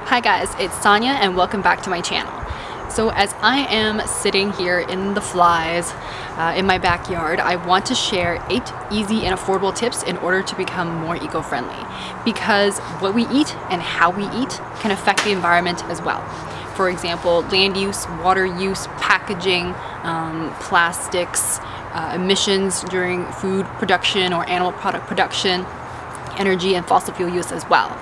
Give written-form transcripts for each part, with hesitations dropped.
Hi guys, it's Sonia and welcome back to my channel. So as I am sitting here in the flies in my backyard, I want to share 8 easy and affordable tips in order to become more eco-friendly. Because what we eat and how we eat can affect the environment as well. For example, land use, water use, packaging, plastics, emissions during food production or animal product production, energy and fossil fuel use as well.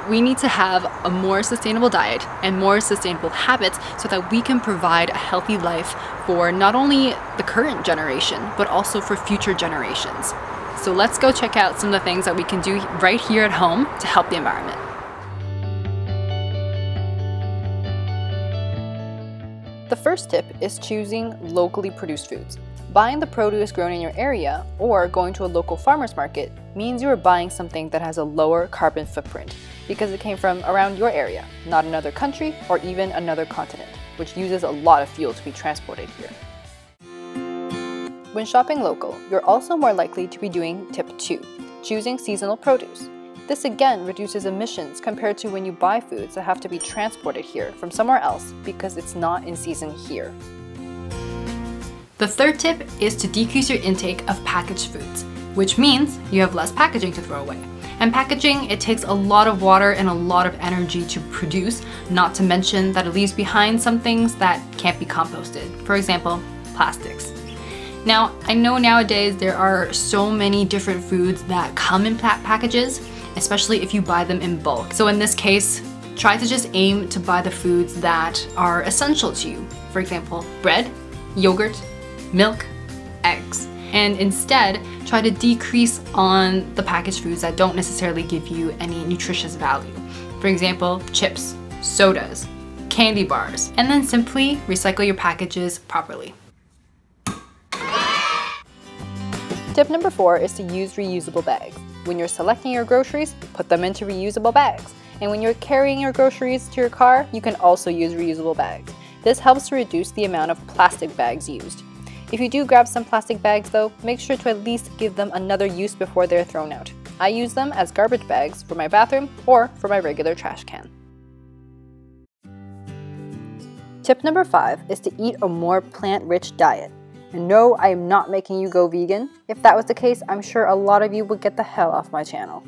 We need to have a more sustainable diet and more sustainable habits so that we can provide a healthy life for not only the current generation, but also for future generations. So let's go check out some of the things that we can do right here at home to help the environment. The first tip is choosing locally produced foods. Buying the produce grown in your area or going to a local farmer's market means you are buying something that has a lower carbon footprint because it came from around your area, not another country or even another continent, which uses a lot of fuel to be transported here. When shopping local, you're also more likely to be doing tip 2, choosing seasonal produce. This again reduces emissions compared to when you buy foods that have to be transported here from somewhere else because it's not in season here. The third tip is to decrease your intake of packaged foods, which means you have less packaging to throw away. And packaging, it takes a lot of water and a lot of energy to produce, not to mention that it leaves behind some things that can't be composted. For example, plastics. Now, I know nowadays there are so many different foods that come in packages, especially if you buy them in bulk. So in this case, try to just aim to buy the foods that are essential to you. For example, bread, yogurt, milk, eggs, and instead try to decrease on the packaged foods that don't necessarily give you any nutritious value. For example, chips, sodas, candy bars, and then simply recycle your packages properly. Tip number 4 is to use reusable bags. When you're selecting your groceries, put them into reusable bags. And when you're carrying your groceries to your car, you can also use reusable bags. This helps to reduce the amount of plastic bags used. If you do grab some plastic bags though, make sure to at least give them another use before they're thrown out. I use them as garbage bags for my bathroom or for my regular trash can. Tip number 5 is to eat a more plant-rich diet. And no, I am not making you go vegan. If that was the case, I'm sure a lot of you would get the hell off my channel.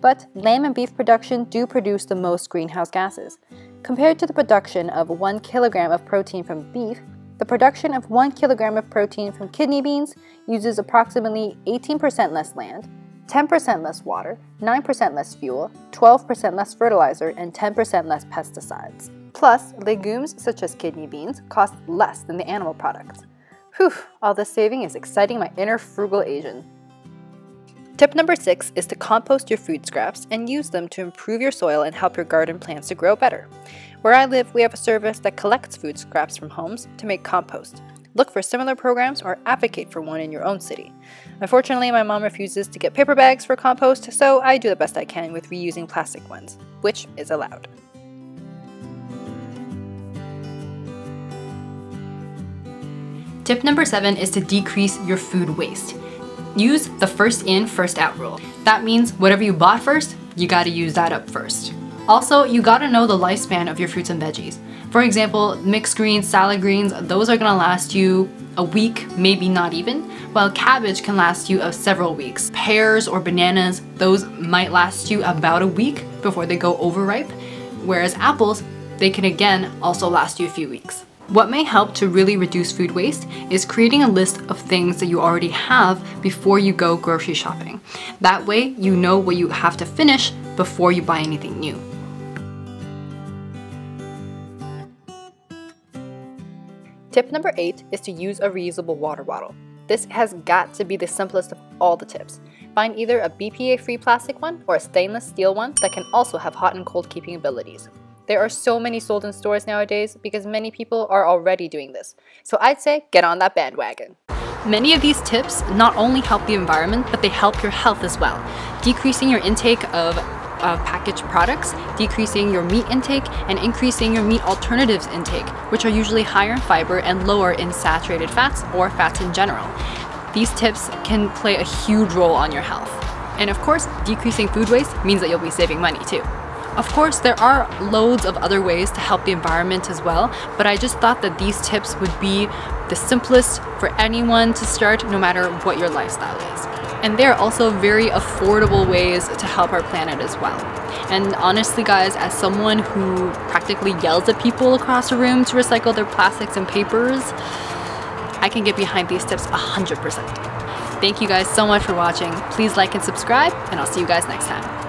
But lamb and beef production do produce the most greenhouse gases. Compared to the production of 1 kilogram of protein from beef, the production of 1 kilogram of protein from kidney beans uses approximately 18% less land, 10% less water, 9% less fuel, 12% less fertilizer, and 10% less pesticides. Plus, legumes such as kidney beans cost less than the animal products. Whew, all this saving is exciting my inner frugal Asian. Tip number 6 is to compost your food scraps and use them to improve your soil and help your garden plants to grow better. Where I live, we have a service that collects food scraps from homes to make compost. Look for similar programs or advocate for one in your own city. Unfortunately, my mom refuses to get paper bags for compost, so I do the best I can with reusing plastic ones, which is allowed. Tip number 7 is to decrease your food waste. Use the first in, first out rule. That means whatever you bought first, you gotta use that up first. Also, you gotta know the lifespan of your fruits and veggies. For example, mixed greens, salad greens, those are gonna last you a week, maybe not even, while cabbage can last you several weeks. Pears or bananas, those might last you about a week before they go overripe, whereas apples, they can again also last you a few weeks. What may help to really reduce food waste is creating a list of things that you already have before you go grocery shopping. That way, you know what you have to finish before you buy anything new. Tip number 8 is to use a reusable water bottle. This has got to be the simplest of all the tips. Find either a BPA-free plastic one or a stainless steel one that can also have hot and cold keeping abilities. There are so many sold in stores nowadays because many people are already doing this. So I'd say get on that bandwagon. Many of these tips not only help the environment, but they help your health as well. Decreasing your intake of packaged products, decreasing your meat intake, and increasing your meat alternatives intake, which are usually higher in fiber and lower in saturated fats or fats in general. These tips can play a huge role on your health. And of course, decreasing food waste means that you'll be saving money too. Of course, there are loads of other ways to help the environment as well, but I just thought that these tips would be the simplest for anyone to start, no matter what your lifestyle is. And they're also very affordable ways to help our planet as well. And honestly guys, as someone who practically yells at people across a room to recycle their plastics and papers, I can get behind these tips 100%. Thank you guys so much for watching. Please like and subscribe, and I'll see you guys next time.